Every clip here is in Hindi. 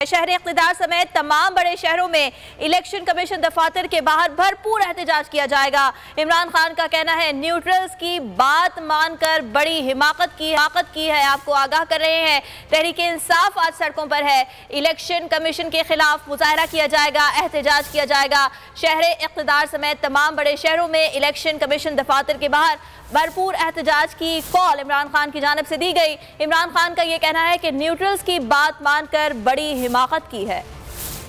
शहर इक़्तिदार समेत तमाम बड़े शहरों में इलेक्शन कमीशन दफातर के बाहर भरपूर एहतजाज किया जाएगा। इमरान खान का कहना है न्यूट्रल्स की बात मानकर बड़ी हिमाकत की है। आपको आगाह कर रहे हैं तहरीके इंसाफ आज सड़कों पर है। इलेक्शन कमीशन के खिलाफ मुजाहरा किया जाएगा, एहतजाज किया जाएगा। शहर इक़्तिदार समेत तमाम बड़े शहरों में इलेक्शन कमीशन दफातर के बाहर भरपूर एहतजाज की कॉल इमरान खान की जानिब से दी गई। इमरान खान का यह कहना है कि न्यूट्रल्स की बात मानकर बड़ी हिमाकत की है।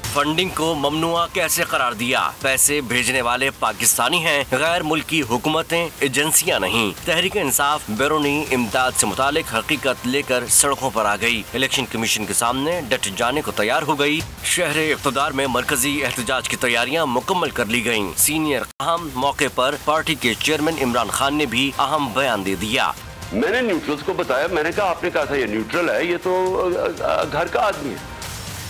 फंडिंग को ममनुआ कैसे करार दिया? पैसे भेजने वाले पाकिस्तानी हैं, गैर मुल्की हुकूमतें, एजेंसियां नहीं। तहरीक इंसाफ बैरूनी इमदाद से मुतालिक हकीकत लेकर सड़कों पर आ गई। इलेक्शन कमीशन के सामने डट जाने को तैयार हो गई। शहर इक़्तिदार में मरकजी एहतजाज की तैयारियां मुकम्मल कर ली गयी। सीनियर अहम मौके पर पार्टी के चेयरमैन इमरान खान ने भी अहम बयान दे दिया। मैंने न्यूट्रल्स को बताया, मैंने कहा आपने कहा था ये न्यूट्रल है, ये तो घर का आदमी है।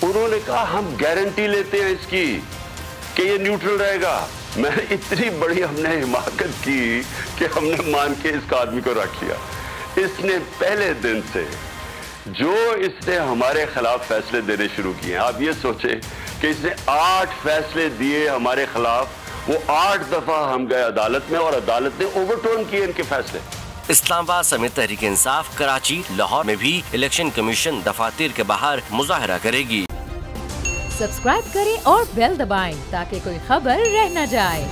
उन्होंने कहा हम गारंटी लेते हैं इसकी कि ये न्यूट्रल रहेगा। मैंने इतनी बड़ी हमने हिमाकत की कि हमने मान के इस आदमी को रख लिया। इसने पहले दिन से जो इसने हमारे खिलाफ फैसले देने शुरू किए, आप ये सोचे कि इसने 8 फैसले दिए हमारे खिलाफ। वो 8 दफा हम गए अदालत में और अदालत ने ओवरटर्न किए इनके फैसले। इस्लामाबाद समेत तहरीक इंसाफ कराची, लाहौर में भी इलेक्शन कमीशन दफातर के बाहर मुजाहरा करेगी। सब्सक्राइब करें और बेल दबाएं ताकि कोई खबर रह न जाए।